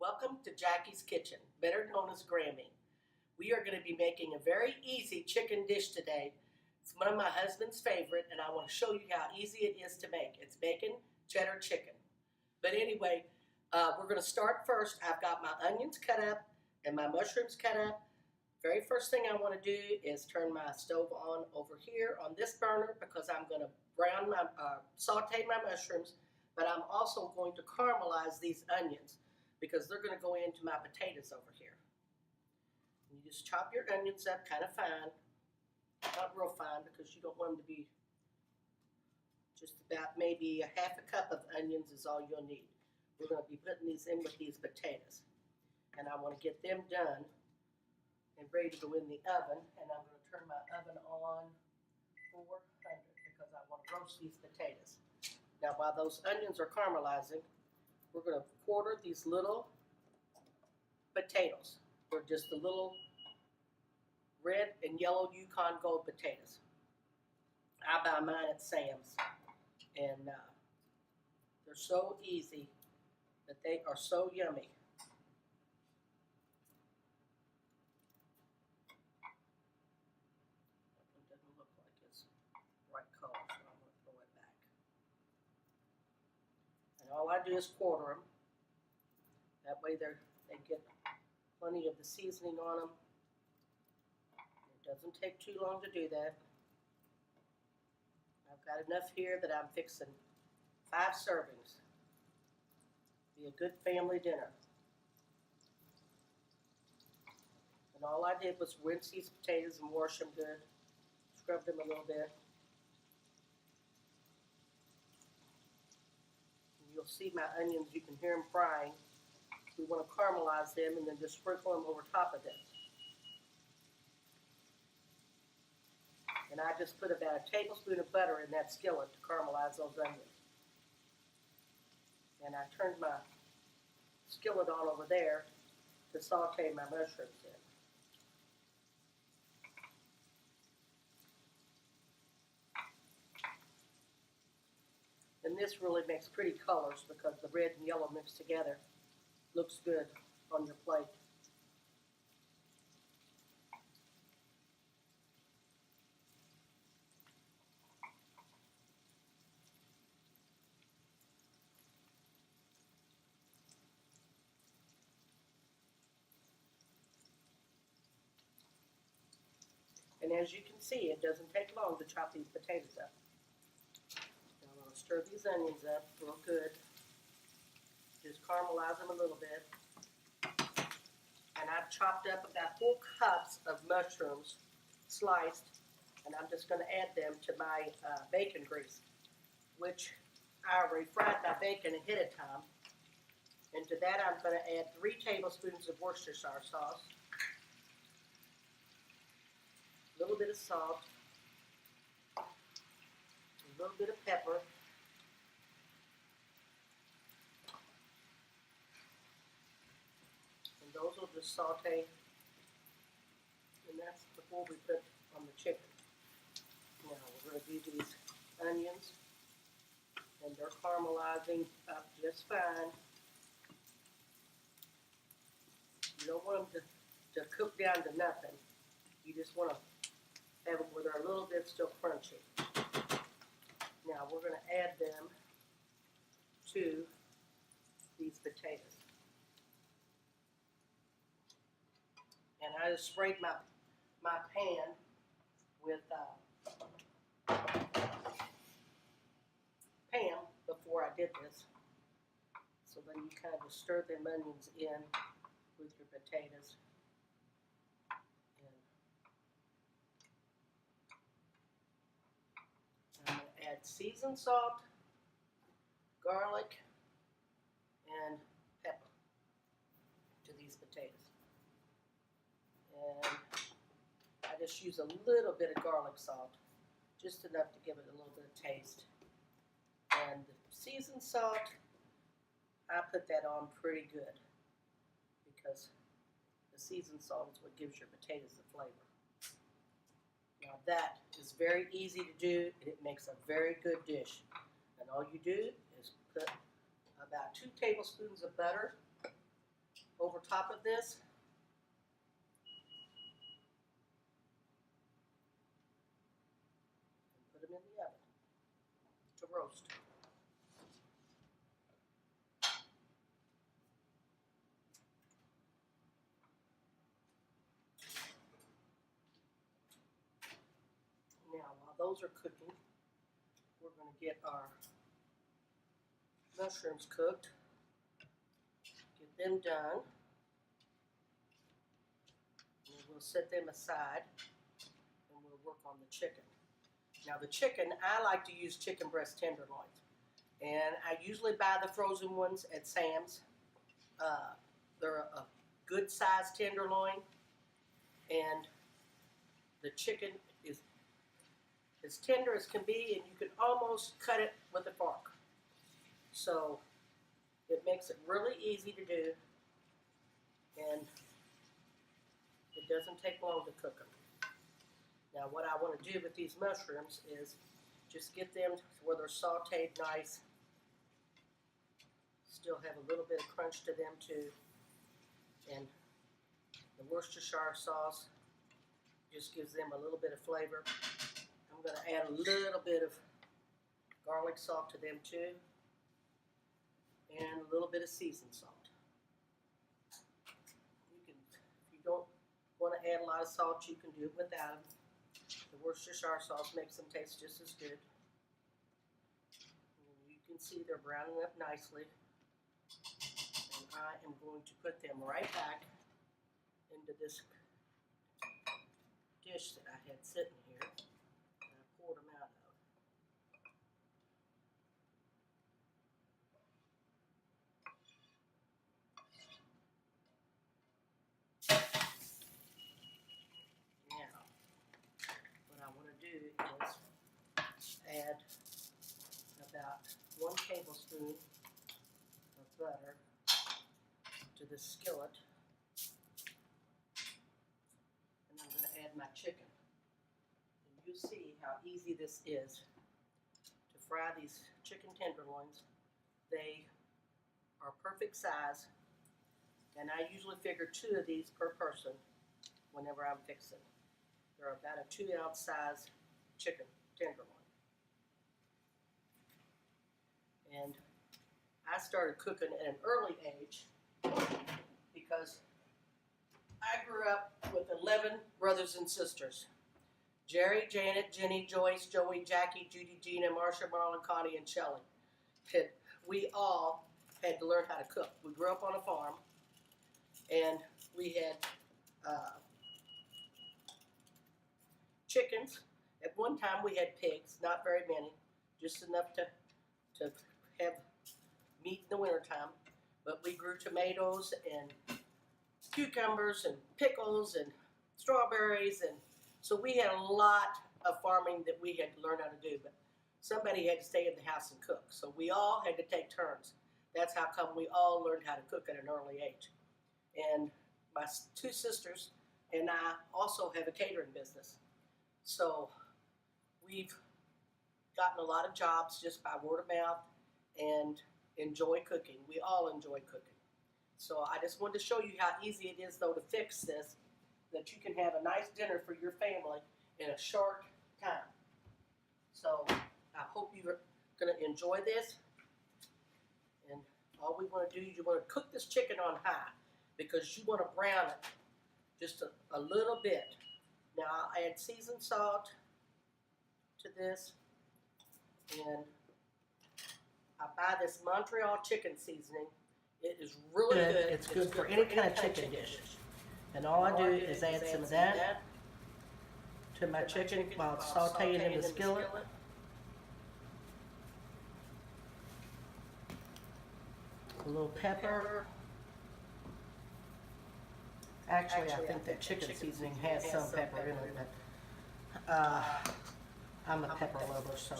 Welcome to Jackie's Kitchen, better known as Grammy. We are going to be making a very easy chicken dish today. It's one of my husband's favorite, and I want to show you how easy it is to make. It's bacon cheddar chicken. But anyway, we're going to start first. I've got my onions cut up and my mushrooms cut up. Very first thing I want to do is turn my stove on over here on this burner because I'm going to saute my mushrooms, but I'm also going to caramelize these onions because they're going to go into my potatoes over here. And you just chop your onions up kind of fine, not real fine because you don't want them to be just about maybe a half a cup of onions is all you'll need. We're going to be putting these in with these potatoes, and I want to get them done and ready to go in the oven, and I'm going to turn my oven on 400 because I want to roast these potatoes. Now while those onions are caramelizing, we're going to quarter these little potatoes. They're just the little red and yellow Yukon Gold potatoes. I buy mine at Sam's, and they're so easy, but they are so yummy. All I do is quarter them. That way they get plenty of the seasoning on them. It doesn't take too long to do that. I've got enough here that I'm fixing 5 servings. Be a good family dinner. And all I did was rinse these potatoes and wash them good. Scrub them a little bit. You'll see my onions, you can hear them frying. We want to caramelize them and then just sprinkle them over top of them. And I just put about a tablespoon of butter in that skillet to caramelize those onions. And I turned my skillet on over there to saute my mushrooms in. And this really makes pretty colors because the red and yellow mixed together looks good on your plate. And as you can see, it doesn't take long to chop these potatoes up. Stir these onions up real good. Just caramelize them a little bit. And I've chopped up about 4 cups of mushrooms, sliced, and I'm just going to add them to my bacon grease, which I already fried my bacon ahead of time. And to that I'm going to add 3 tablespoons of Worcestershire sauce, a little bit of salt, a little bit of pepper, those will just saute, and that's before we put on the chicken. Now we're going to do these onions, and they're caramelizing up just fine. You don't want them to cook down to nothing. You just want to have them where they're a little bit still crunchy. Now we're going to add them to these potatoes. And I just sprayed my pan with Pam before I did this. So then you kind of just stir them onions in with your potatoes. And I'm going to add seasoned salt, garlic, and pepper to these potatoes. And I just use a little bit of garlic salt, just enough to give it a little bit of taste. And the seasoned salt, I put that on pretty good because the seasoned salt is what gives your potatoes the flavor. Now that is very easy to do, and it makes a very good dish. And all you do is put about 2 tablespoons of butter top of this. And put them in the oven to roast. Now, while those are cooking, we're going to get our mushrooms cooked. Get them done. And we'll set them aside and we'll work on the chicken. Now the chicken, I like to use chicken breast tenderloins. And I usually buy the frozen ones at Sam's. They're a good sized tenderloin. And the chicken is as tender as can be, and you can almost cut it with a fork. So it makes it really easy to do, and it doesn't take long to cook them. Now what I want to do with these mushrooms is just get them to where they're sauteed nice, still have a little bit of crunch to them too, and the Worcestershire sauce just gives them a little bit of flavor. I'm going to add a little bit of garlic salt to them too, and a little bit of seasoned salt. You can, if you don't want to add a lot of salt, you can do it without them. The Worcestershire sauce makes them taste just as good. And you can see they're browning up nicely. And I am going to put them right back into this dish that I had sitting here that I poured them out of. Now, what I want to do is add about 1 tablespoon of butter to the skillet. And I'm going to add my chicken. And you'll see how easy this is to fry these chicken tenderloins. They are perfect size, and I usually figure 2 of these per person whenever I'm fixing. They're about a 2-ounce size chicken tenderloin. And I started cooking at an early age because I grew up with 11 brothers and sisters. Jerry, Janet, Jenny, Joyce, Joey, Jackie, Judy, Gina, Marsha, Marlon, Connie, and Shelley. And we all had to learn how to cook. We grew up on a farm, and we had chickens. At one time we had pigs, not very many, just enough to have meat in the wintertime. But we grew tomatoes and cucumbers and pickles and strawberries, and so we had a lot of farming that we had to learn how to do, but somebody had to stay in the house and cook. So we all had to take turns. That's how come we all learned how to cook at an early age. And my 2 sisters and I also have a catering business. So we've gotten a lot of jobs just by word of mouth and enjoy cooking. We all enjoy cooking. So I just wanted to show you how easy it is, though, to fix this, that you can have a nice dinner for your family in a short time. So I hope you're going to enjoy this. And all we want to do is you want to cook this chicken on high because you want to brown it just a little bit. Now I'll add seasoned salt to this, and I buy this Montreal chicken seasoning. It is really good. It's good for any kind of chicken dish. And all I do is add some of that to my chicken while it's sauteing in the skillet. A little pepper. Actually, I think that chicken seasoning has some pepper in it, but I'm a pepper lover, so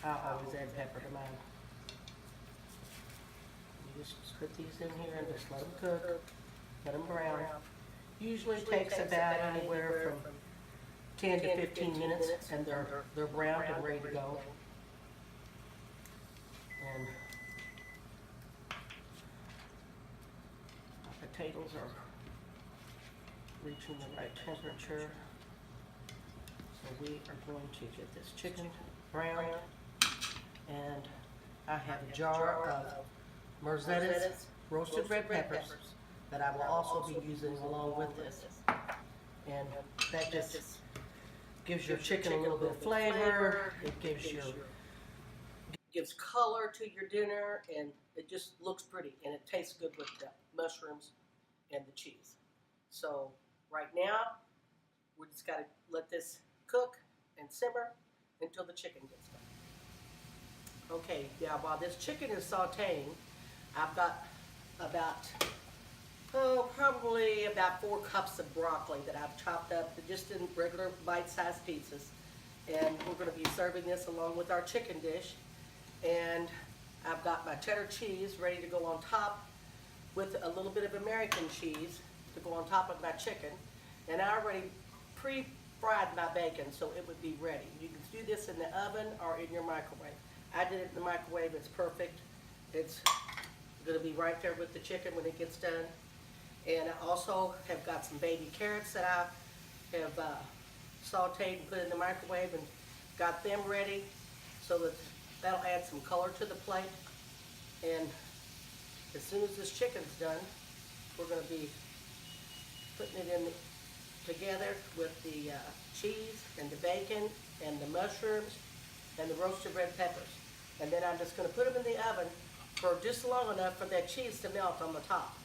I always add pepper to mine. You just put these in here and just let them cook, let them brown. Usually takes about anywhere from 10 to 15 minutes, and they're browned and ready to go. And I put potatoes are reaching the right temperature. So we are going to get this chicken browned, and I have a jar of Mercedes roasted red peppers that I will also be using along with this. And that just gives your chicken a little bit of flavor. It gives color to your dinner, and it just looks pretty, and it tastes good with the mushrooms and the cheese. So right now, we just got to let this cook and simmer until the chicken gets done. Okay, now while this chicken is sauteing, I've got about, probably about 4 cups of broccoli that I've chopped up just in regular bite-sized pieces. And we're going to be serving this along with our chicken dish. And I've got my cheddar cheese ready to go on top with a little bit of American cheese to go on top of my chicken. And I already pre-fried my bacon so it would be ready. You can do this in the oven or in your microwave. I did it in the microwave. It's perfect. It's going to be right there with the chicken when it gets done. And I also have got some baby carrots that I have sauteed and put in the microwave and got them ready so that that'll add some color to the plate. And as soon as this chicken's done, we're going to be putting it in together with the cheese and the bacon and the mushrooms and the roasted red peppers. And then I'm just going to put them in the oven for just long enough for that cheese to melt on the top.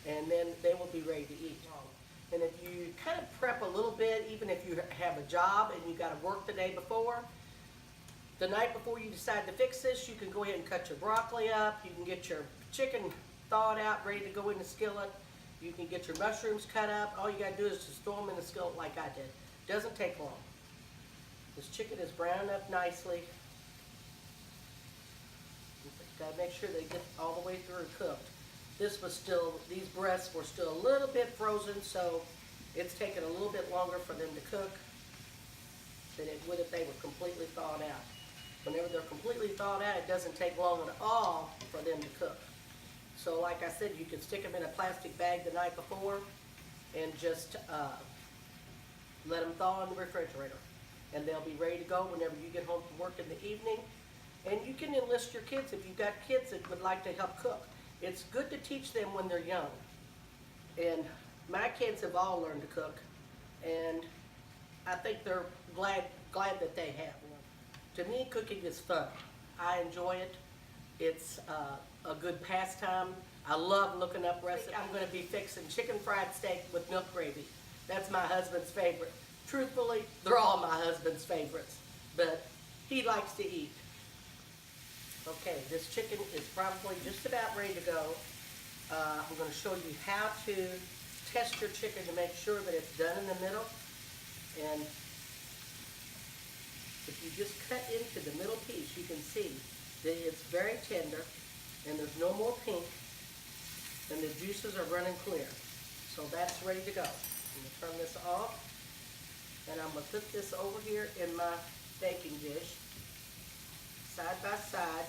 And then they will be ready to eat. And if you kind of prep a little bit, even if you have a job and you got to work the day before, the night before you decide to fix this, you can go ahead and cut your broccoli up. You can get your chicken thawed out, ready to go in the skillet. You can get your mushrooms cut up. All you got to do is just throw them in the skillet like I did. Doesn't take long. This chicken is browned up nicely. Got to make sure they get all the way through cooked. These breasts were still a little bit frozen, so it's taken a little bit longer for them to cook than it would if they were completely thawed out. Whenever they're completely thawed out, it doesn't take long at all for them to cook. So like I said, you can stick them in a plastic bag the night before and just let them thaw in the refrigerator. And they'll be ready to go whenever you get home from work in the evening. And you can enlist your kids if you've got kids that would like to help cook. It's good to teach them when they're young. And my kids have all learned to cook, and I think they're glad that they have. To me, cooking is fun. I enjoy it. It's a good pastime. I love looking up recipes. I'm going to be fixing chicken fried steak with milk gravy. That's my husband's favorite. Truthfully, they're all my husband's favorites, but he likes to eat. Okay, this chicken is probably just about ready to go. I'm going to show you how to test your chicken to make sure that it's done in the middle. And if you just cut into the middle piece, you can see that it's very tender and there's no more pink and the juices are running clear. So that's ready to go. I'm going to turn this off, and I'm going to put this over here in my baking dish, side by side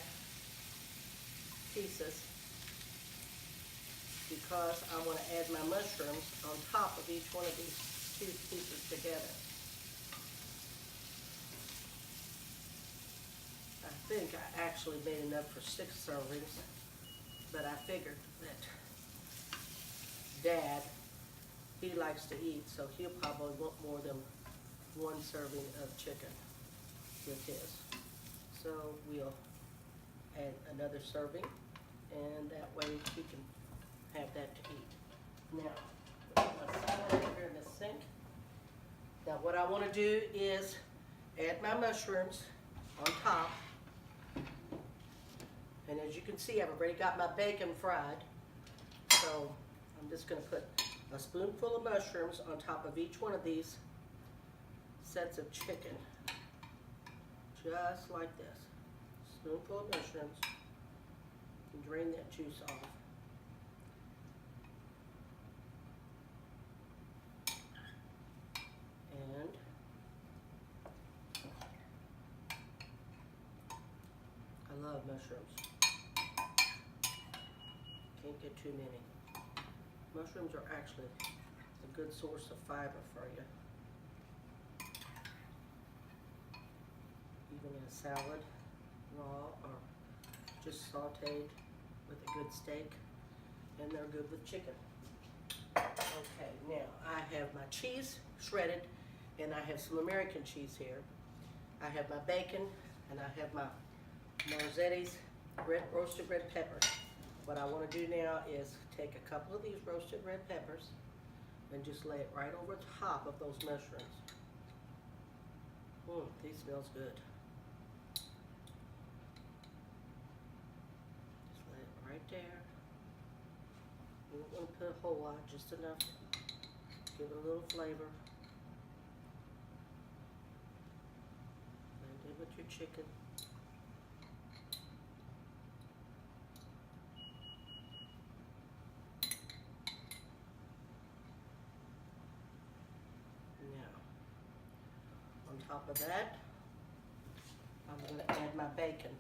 pieces, because I want to add my mushrooms on top of each one of these 2 pieces together. I think I actually made enough for 6 servings, but I figured that Dad, he likes to eat, so he'll probably want more than 1 serving of chicken with his. So we'll add another serving, and that way he can have that to eat. Now, put my salad over here in the sink. Now what I want to do is add my mushrooms on top. And as you can see, I've already got my bacon fried. So I'm just going to put a spoonful of mushrooms on top of each one of these sets of chicken. Just like this. Spoonful of mushrooms. And drain that juice off. And I love mushrooms. Can't get too many. Mushrooms are actually a good source of fiber for you. Even in a salad, raw, or just sauteed with a good steak. And they're good with chicken. Okay, now I have my cheese shredded, and I have some American cheese here. I have my bacon, and I have my Marzetti's roasted red peppers. What I want to do now is take a couple of these roasted red peppers and just lay it right over top of those mushrooms. These smells good. Just lay it right there. You don't want to put a whole lot, just enough. Give it a little flavor. Blend it with your chicken. Now, on top of that, I'm going to add my bacon.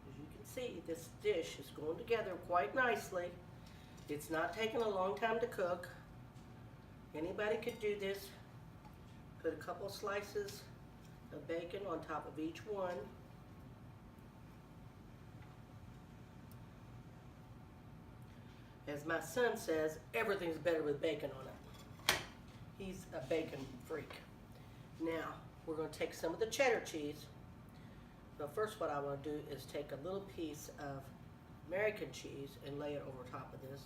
As you can see, this dish is going together quite nicely. It's not taking a long time to cook. Anybody could do this. Put a couple slices of bacon on top of each one. As my son says, everything's better with bacon on it. He's a bacon freak. Now, we're going to take some of the cheddar cheese. But first what I want to do is take a little piece of American cheese and lay it over top of this.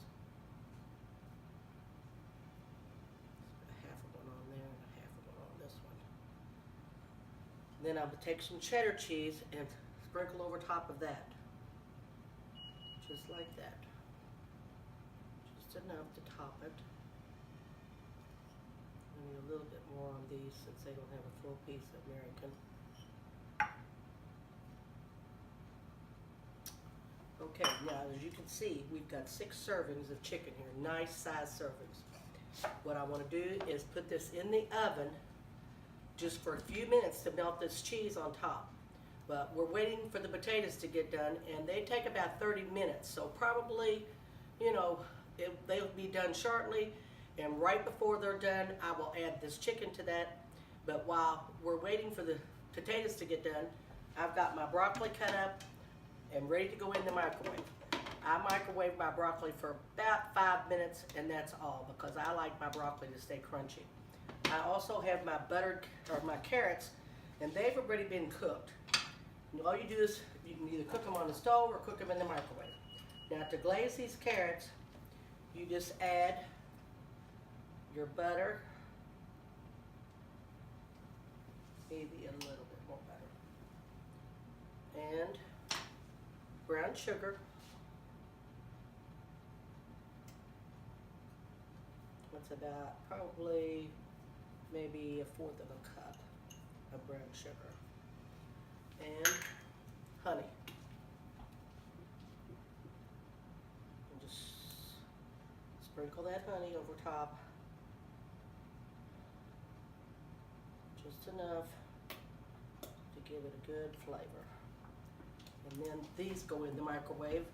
Half of one on there and half of one on this one. Then I'm going to take some cheddar cheese and sprinkle over top of that. Just like that. Just enough to top it. I need a little bit more on these since they don't have a full piece of American. Okay, now as you can see, we've got 6 servings of chicken here, nice size servings. What I want to do is put this in the oven just for a few minutes to melt this cheese on top. But we're waiting for the potatoes to get done, and they take about 30 minutes. So probably, you know, they'll be done shortly, and right before they're done, I will add this chicken to that. But while we're waiting for the potatoes to get done, I've got my broccoli cut up and ready to go in the microwave. I microwave my broccoli for about 5 minutes, and that's all, because I like my broccoli to stay crunchy. I also have my my carrots, and they've already been cooked. And all you do is you can either cook them on the stove or cook them in the microwave. Now to glaze these carrots, you just add your butter, maybe a little bit more butter, and brown sugar. That's about probably maybe 1/4 of a cup of brown sugar. And honey. And just sprinkle that honey over top. Just enough to give it a good flavor. And then these go in the microwave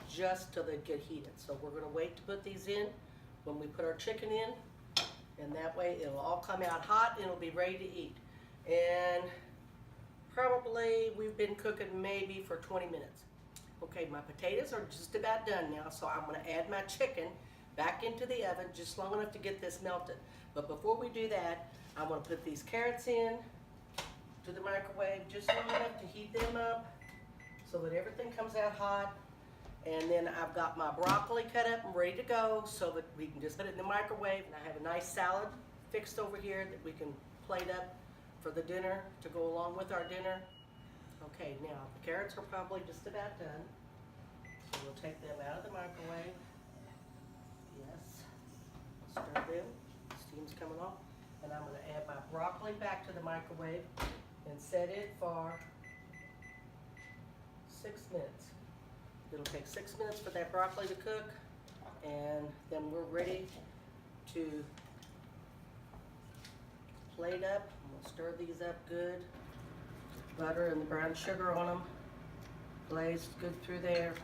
just till they get heated. So we're going to wait to put these in when we put our chicken in, and that way it'll all come out hot and it'll be ready to eat. And probably we've been cooking maybe for 20 minutes. Okay, my potatoes are just about done now, so I'm going to add my chicken back into the oven just long enough to get this melted. But before we do that, I'm going to put these carrots in to the microwave just long enough to heat them up so that everything comes out hot. And then I've got my broccoli cut up and ready to go so that we can just put it in the microwave. And I have a nice salad fixed over here that we can plate up for the dinner to go along with our dinner. Okay, now the carrots are probably just about done. So we'll take them out of the microwave. Yes, stir them, steam's coming off. And I'm gonna add my broccoli back to the microwave and set it for 6 minutes. It'll take 6 minutes for that broccoli to cook, and then we're ready to plate up. I'm gonna stir these up good. Butter and the brown sugar on them. Glazed good through there.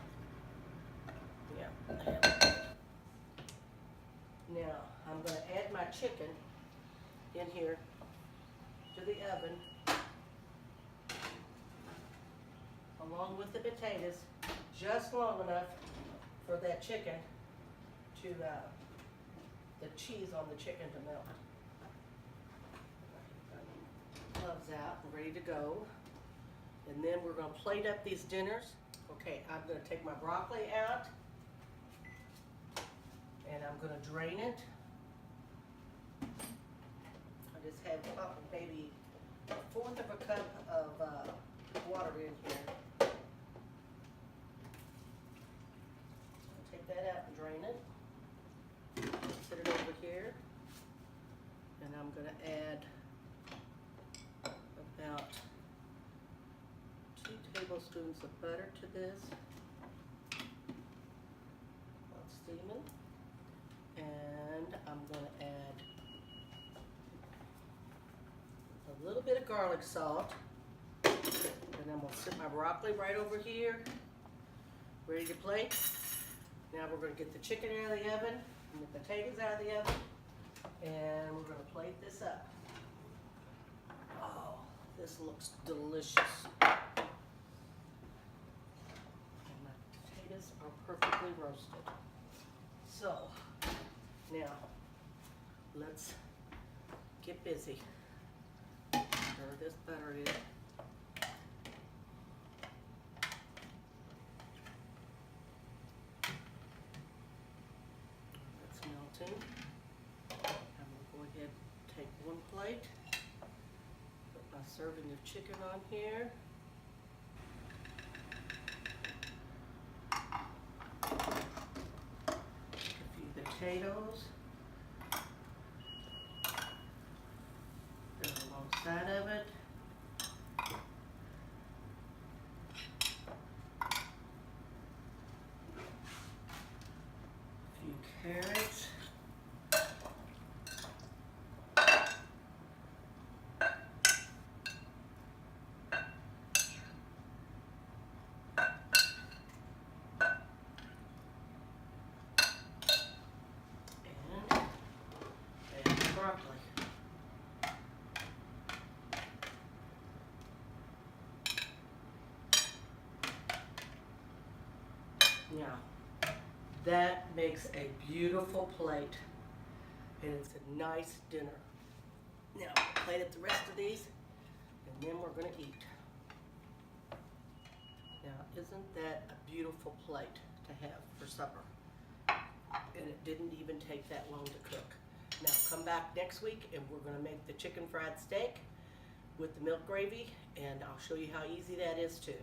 Yeah. my chicken in here to the oven along with the potatoes, just long enough for that chicken to, the cheese on the chicken to melt. Gloves out and ready to go. And then we're going to plate up these dinners. Okay, I'm going to take my broccoli out and I'm going to drain it. I just have maybe 1/4 of a cup of water in here. I'll take that out and drain it. Set it over here. And I'm going to add about 2 tablespoons of butter to this. While it's steaming. And I'm going to add a little bit of garlic salt. And then we'll set my broccoli right over here, ready to plate. Now we're going to get the chicken out of the oven and the potatoes out of the oven. And we're going to plate this up. Oh, this looks delicious. And my potatoes are perfectly roasted. So, now, let's get busy. Stir this butter in. It's melting. I'm going to go ahead and take one plate. Put my serving of chicken on here. A few potatoes. Go alongside of it. A few carrots. Broccoli. Now, that makes a beautiful plate, and it's a nice dinner. Now, plate up the rest of these, and then we're going to eat. Now, isn't that a beautiful plate to have for supper? And it didn't even take that long to cook. Now come back next week and we're going to make the chicken fried steak with the milk gravy, and I'll show you how easy that is too.